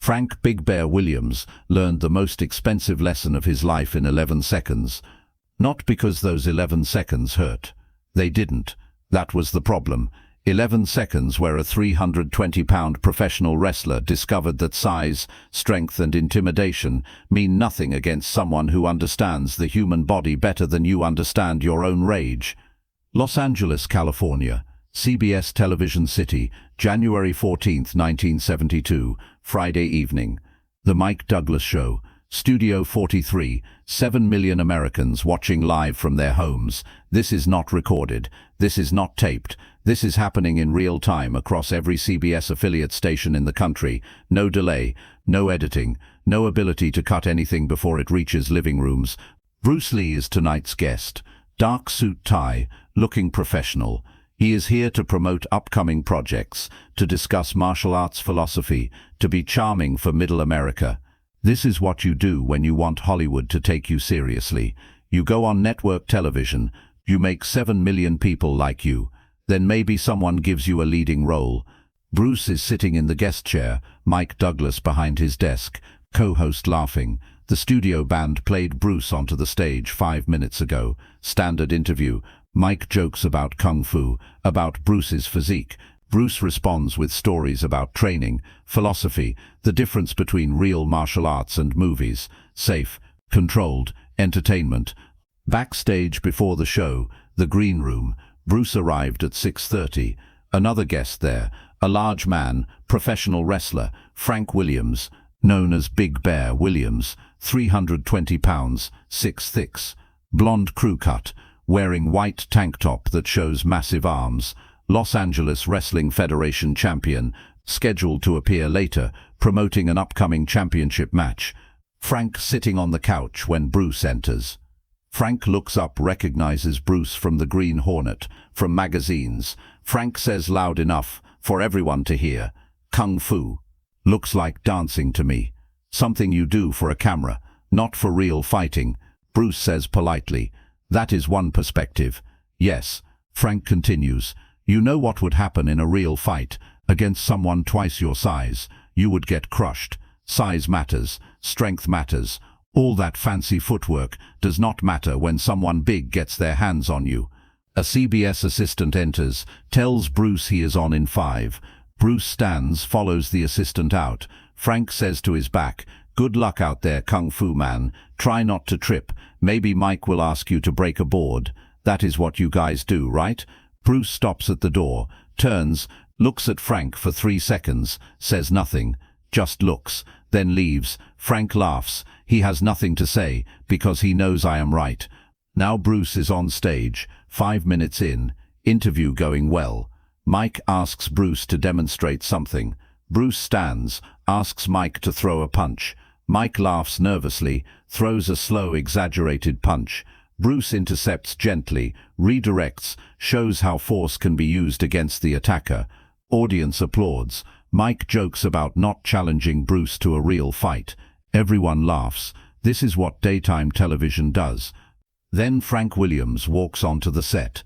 Frank "Big Bear" Williams learned the most expensive lesson of his life in 11 seconds. Not because those 11 seconds hurt. They didn't. That was the problem. 11 seconds where a 320-pound professional wrestler discovered that size, strength and intimidation mean nothing against someone who understands the human body better than you understand your own rage. Los Angeles, California. CBS Television City, January 14, 1972, Friday evening. The Mike Douglas Show. Studio 43, 7 million Americans watching live from their homes. This is not recorded. This is not taped. This is happening in real time across every CBS affiliate station in the country. No delay, no editing, no ability to cut anything before it reaches living rooms. Bruce Lee is tonight's guest. Dark suit tie, looking professional. He is here to promote upcoming projects, to discuss martial arts philosophy, to be charming for middle America. This is what you do when you want Hollywood to take you seriously. You go on network television, you make 7 million people like you. Then maybe someone gives you a leading role. Bruce is sitting in the guest chair, Mike Douglas behind his desk, co-host laughing. The studio band played Bruce onto the stage 5 minutes ago. Standard interview. Mike jokes about kung fu, about Bruce's physique. Bruce responds with stories about training, philosophy, the difference between real martial arts and movies, safe, controlled, entertainment. Backstage before the show, the green room. Bruce arrived at 6:30. Another guest there, a large man, professional wrestler, Frank Williams, known as Big Bear Williams, 320 pounds, 6'6", blonde crew cut, wearing white tank top that shows massive arms. Los Angeles Wrestling Federation champion, scheduled to appear later, promoting an upcoming championship match. Frank sitting on the couch when Bruce enters. Frank looks up, recognizes Bruce from the Green Hornet, from magazines. Frank says loud enough for everyone to hear, "Kung Fu. Looks like dancing to me. Something you do for a camera, not for real fighting." Bruce says politely, "That is one perspective." "Yes." Frank continues, "You know what would happen in a real fight against someone twice your size. You would get crushed. Size matters, strength matters. All that fancy footwork does not matter when someone big gets their hands on you." A CBS assistant enters, tells Bruce he is on in 5. Bruce stands, follows the assistant out. Frank says to his back, "Good luck out there, Kung Fu man. Try not to trip. Maybe Mike will ask you to break a board. That is what you guys do, right?" Bruce stops at the door, turns, looks at Frank for 3 seconds, says nothing, just looks, then leaves. Frank laughs. He has nothing to say, because he knows I am right. Now Bruce is on stage, 5 minutes in, interview going well. Mike asks Bruce to demonstrate something. Bruce stands, asks Mike to throw a punch. Mike laughs nervously, throws a slow, exaggerated punch. Bruce intercepts gently, redirects, shows how force can be used against the attacker. Audience applauds. Mike jokes about not challenging Bruce to a real fight. Everyone laughs. This is what daytime television does. Then Frank Williams walks onto the set.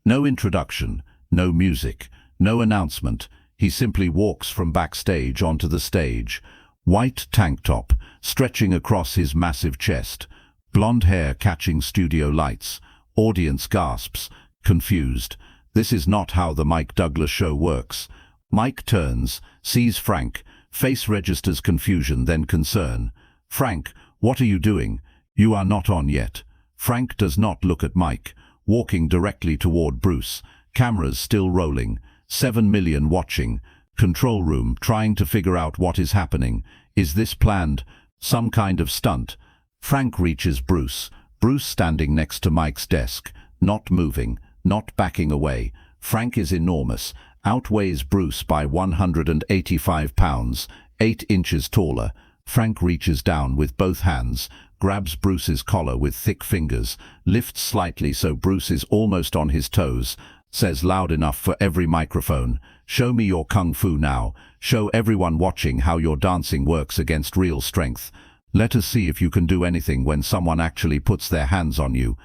No introduction, no music, no announcement. He simply walks from backstage onto the stage. White tank top, stretching across his massive chest. Blonde hair catching studio lights. Audience gasps, confused. This is not how the Mike Douglas Show works. Mike turns, sees Frank. Face registers confusion, then concern. "Frank, what are you doing? You are not on yet." Frank does not look at Mike, walking directly toward Bruce. Cameras still rolling. 7 million watching. Control room trying to figure out what is happening. Is this planned? Some kind of stunt? Frank reaches Bruce. Bruce standing next to Mike's desk, not moving, not backing away. Frank is enormous, outweighs Bruce by 185 pounds, 8 inches taller. Frank reaches down with both hands, grabs Bruce's collar with thick fingers, lifts slightly so Bruce is almost on his toes, says loud enough for every microphone, "Show me your kung fu now. Show everyone watching how your dancing works against real strength. Let us see if you can do anything when someone actually puts their hands on you."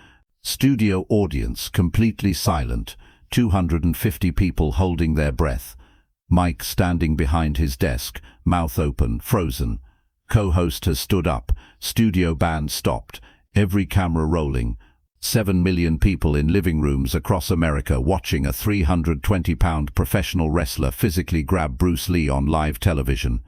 Studio audience completely silent, 250 people holding their breath. Mike standing behind his desk, mouth open, frozen. Co-host has stood up. Studio band stopped. Every camera rolling. 7 million people in living rooms across America watching a 320-pound professional wrestler physically grab Bruce Lee on live television.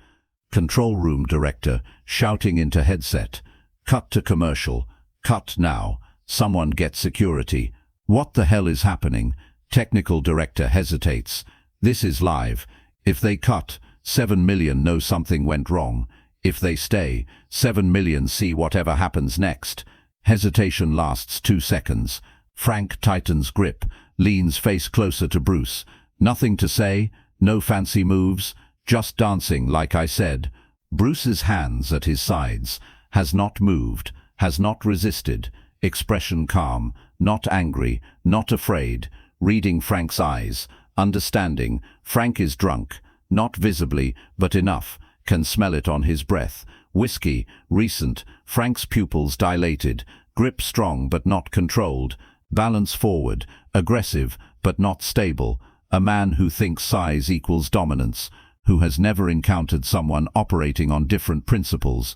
Control room director shouting into headset. Cut to commercial. Cut now. Someone get security. What the hell is happening? Technical director hesitates. This is live. If they cut, 7 million know something went wrong. If they stay, 7 million see whatever happens next. Hesitation lasts 2 seconds. Frank tightens grip, leans face closer to Bruce. Nothing to say, no fancy moves, just dancing like I said. Bruce's hands at his sides. Has not moved, has not resisted. Expression calm, not angry, not afraid. Reading Frank's eyes. Understanding. Frank is drunk. Not visibly, but enough. Can smell it on his breath. Whiskey, recent. Frank's pupils dilated. Grip strong but not controlled. Balance forward. Aggressive but not stable. A man who thinks size equals dominance. Who has never encountered someone operating on different principles.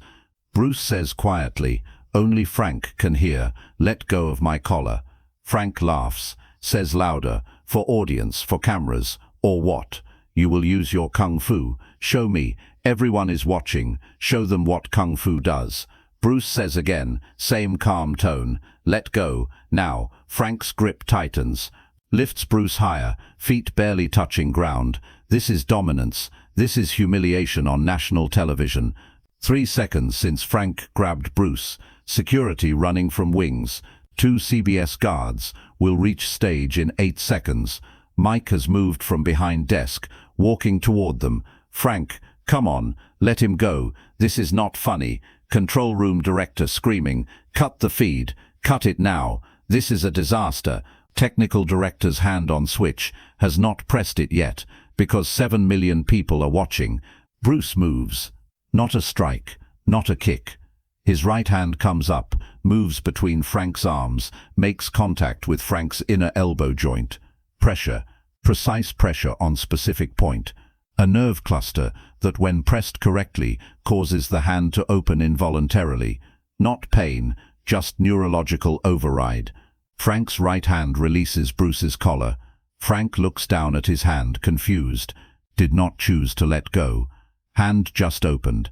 Bruce says quietly, "Only Frank can hear. Let go of my collar." Frank laughs. Says louder. "For audience, for cameras. Or what? You will use your kung fu. Show me. Everyone is watching. Show them what kung fu does." Bruce says again, same calm tone. "Let go. Now." Frank's grip tightens. Lifts Bruce higher, feet barely touching ground. This is dominance. This is humiliation on national television. 3 seconds since Frank grabbed Bruce. Security running from wings. 2 CBS guards. Will reach stage in 8 seconds. Mike has moved from behind desk, walking toward them. "Frank, come on, let him go. This is not funny." Control room director screaming, "Cut the feed. Cut it now. This is a disaster." Technical director's hand on switch has not pressed it yet, because 7 million people are watching. Bruce moves. Not a strike, not a kick. His right hand comes up, moves between Frank's arms, makes contact with Frank's inner elbow joint. Pressure, precise pressure on specific point. A nerve cluster that, when pressed correctly, causes the hand to open involuntarily. Not pain, just neurological override. Frank's right hand releases Bruce's collar. Frank looks down at his hand, confused. Did not choose to let go. Hand just opened.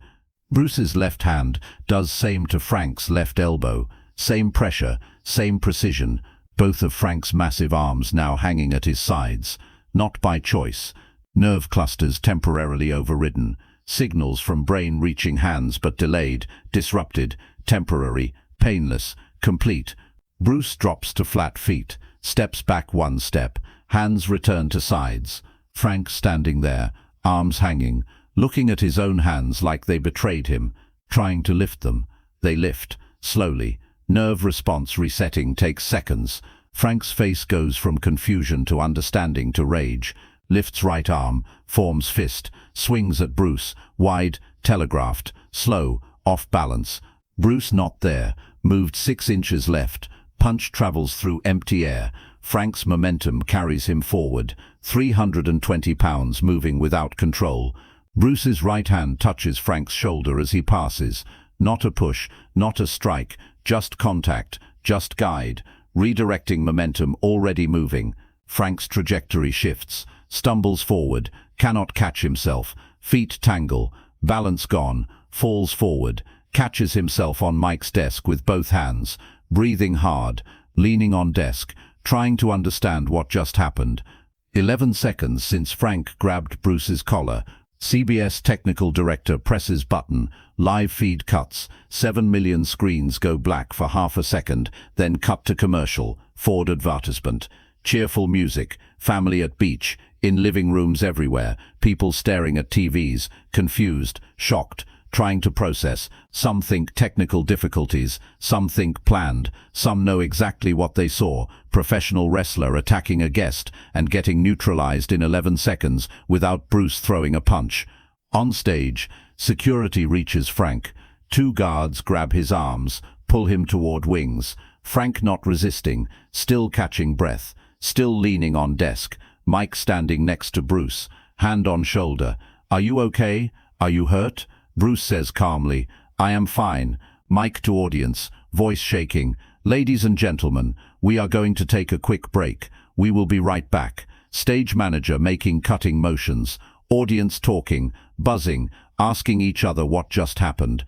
Bruce's left hand does same to Frank's left elbow. Same pressure, same precision. Both of Frank's massive arms now hanging at his sides. Not by choice. Nerve clusters temporarily overridden. Signals from brain reaching hands but delayed, disrupted, temporary, painless, complete. Bruce drops to flat feet, steps back 1 step. Hands return to sides. Frank standing there, arms hanging, looking at his own hands like they betrayed him, trying to lift them. They lift, slowly. Nerve response resetting takes seconds. Frank's face goes from confusion to understanding to rage. Lifts right arm, forms fist, swings at Bruce, wide, telegraphed, slow, off balance. Bruce not there, moved 6 inches left. Punch travels through empty air. Frank's momentum carries him forward. 320 pounds moving without control. Bruce's right hand touches Frank's shoulder as he passes. Not a push, not a strike, just contact, just guide. Redirecting momentum already moving. Frank's trajectory shifts, stumbles forward, cannot catch himself. Feet tangle, balance gone, falls forward, catches himself on Mike's desk with both hands. Breathing hard, leaning on desk, trying to understand what just happened. 11 seconds since Frank grabbed Bruce's collar. CBS technical director presses button. Live feed cuts. 7 million screens go black for half a second, then cut to commercial. Ford advertisement. Cheerful music. Family at beach. In living rooms everywhere. People staring at TVs. Confused. Shocked. Trying to process. Some think technical difficulties, some think planned, some know exactly what they saw. Professional wrestler attacking a guest and getting neutralized in 11 seconds without Bruce throwing a punch. On stage, security reaches Frank. 2 guards grab his arms, pull him toward wings. Frank not resisting, still catching breath, still leaning on desk. Mike standing next to Bruce. hand on shoulder. "Are you okay? Are you hurt?" Bruce says calmly, "I am fine." Mic to audience, voice shaking. "Ladies and gentlemen, we are going to take a quick break. We will be right back." Stage manager making cutting motions. Audience talking, buzzing, asking each other what just happened.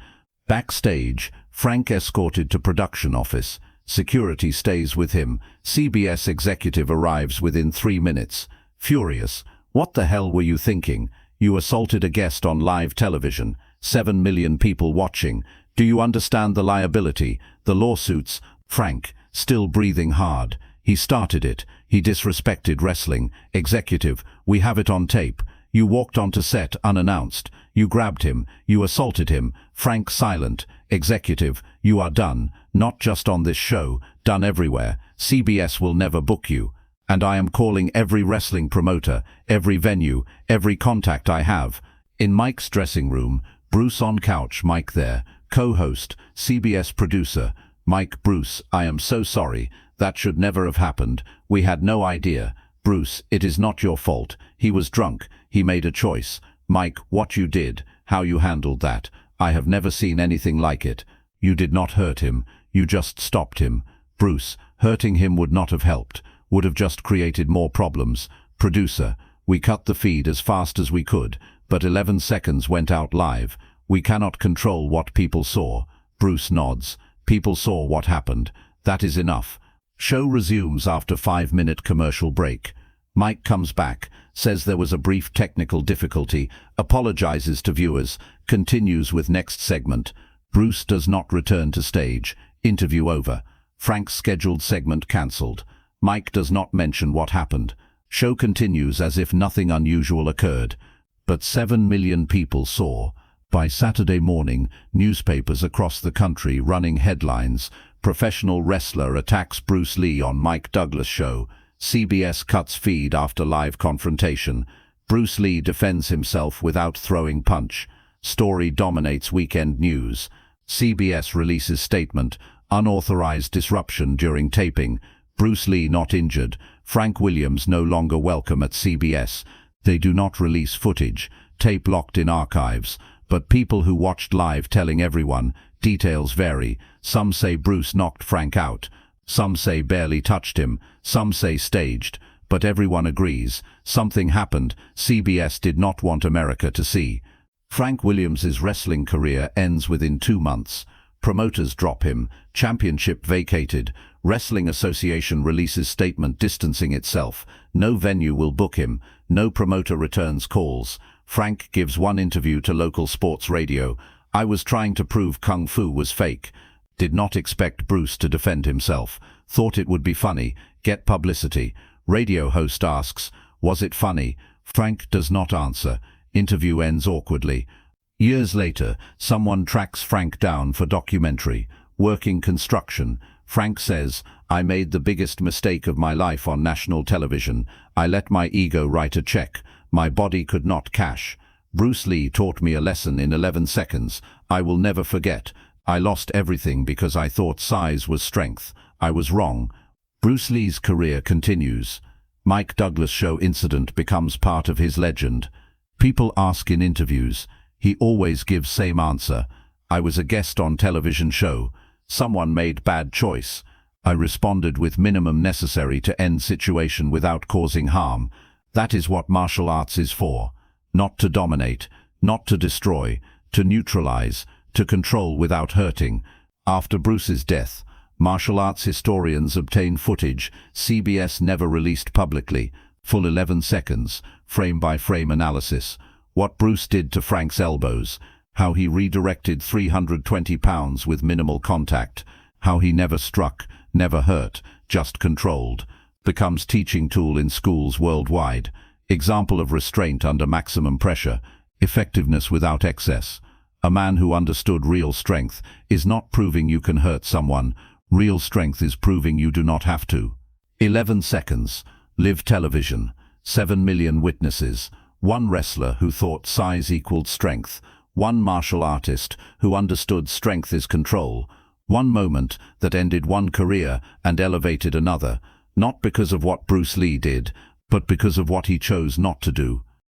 Backstage, Frank escorted to production office. Security stays with him. CBS executive arrives within 3 minutes. Furious. "What the hell were you thinking? You assaulted a guest on live television. 7 million people watching. Do you understand the liability, the lawsuits?" Frank, still breathing hard. "He started it. He disrespected wrestling. Executive, we have it on tape. You walked onto set unannounced. You grabbed him. You assaulted him." Frank silent. Executive, "You are done. Not just on this show. Done everywhere. CBS will never book you. And I am calling every wrestling promoter, every venue, every contact I have." In Mike's dressing room, Bruce on couch, Mike there. Co-host, CBS producer. Mike, "Bruce, I am so sorry. That should never have happened. We had no idea." Bruce, "It is not your fault. He was drunk. He made a choice." Mike, "What you did, how you handled that. I have never seen anything like it. You did not hurt him. You just stopped him." Bruce, "Hurting him would not have helped. Would have just created more problems." Producer, "We cut the feed as fast as we could, but 11 seconds went out live. We cannot control what people saw." Bruce nods. "People saw what happened. That is enough." Show resumes after 5-minute commercial break. Mike comes back, says there was a brief technical difficulty, apologizes to viewers, continues with next segment. Bruce does not return to stage. Interview over. Frank's scheduled segment cancelled. Mike does not mention what happened. Show continues as if nothing unusual occurred. But 7 million people saw. By Saturday morning, newspapers across the country running headlines. Professional wrestler attacks Bruce Lee on Mike Douglas show. CBS cuts feed after live confrontation. Bruce Lee defends himself without throwing punch. Story dominates weekend news. CBS releases statement. Unauthorized disruption during taping. Bruce Lee not injured. Frank Williams no longer welcome at CBS. They do not release footage. Tape locked in archives. But people who watched live telling everyone. Details vary. Some say Bruce knocked Frank out. Some say barely touched him. Some say staged. But everyone agrees. Something happened. CBS did not want America to see. Frank Williams's wrestling career ends within 2 months. Promoters drop him. Championship vacated. Wrestling Association releases statement distancing itself. No venue will book him. No promoter returns calls. Frank gives one interview to local sports radio. "I was trying to prove Kung Fu was fake. Did not expect Bruce to defend himself. Thought it would be funny, get publicity." Radio host asks, "Was it funny?" Frank does not answer. Interview ends awkwardly. Years later, someone tracks Frank down for documentary. Working construction. Frank says, "I made the biggest mistake of my life on national television. I let my ego write a check. My body could not cash. Bruce Lee taught me a lesson in 11 seconds. I will never forget. I lost everything because I thought size was strength. I was wrong." Bruce Lee's career continues. Mike Douglas show incident becomes part of his legend. People ask in interviews. He always gives same answer. "I was a guest on television show. Someone made bad choice. I responded with minimum necessary to end situation without causing harm." That is what martial arts is for. Not to dominate, not to destroy, to neutralize, to control without hurting. After Bruce's death, martial arts historians obtained footage CBS never released publicly, full 11 seconds, frame-by-frame analysis. What Bruce did to Frank's elbows, how he redirected 320 pounds with minimal contact, how he never struck, never hurt, just controlled. Becomes teaching tool in schools worldwide. Example of restraint under maximum pressure, effectiveness without excess. A man who understood real strength is not proving you can hurt someone. Real strength is proving you do not have to. 11 seconds. Live television. 7 million witnesses. One wrestler who thought size equaled strength. One martial artist who understood strength is control. One moment that ended one career and elevated another. Not because of what Bruce Lee did, but because of what he chose not to do.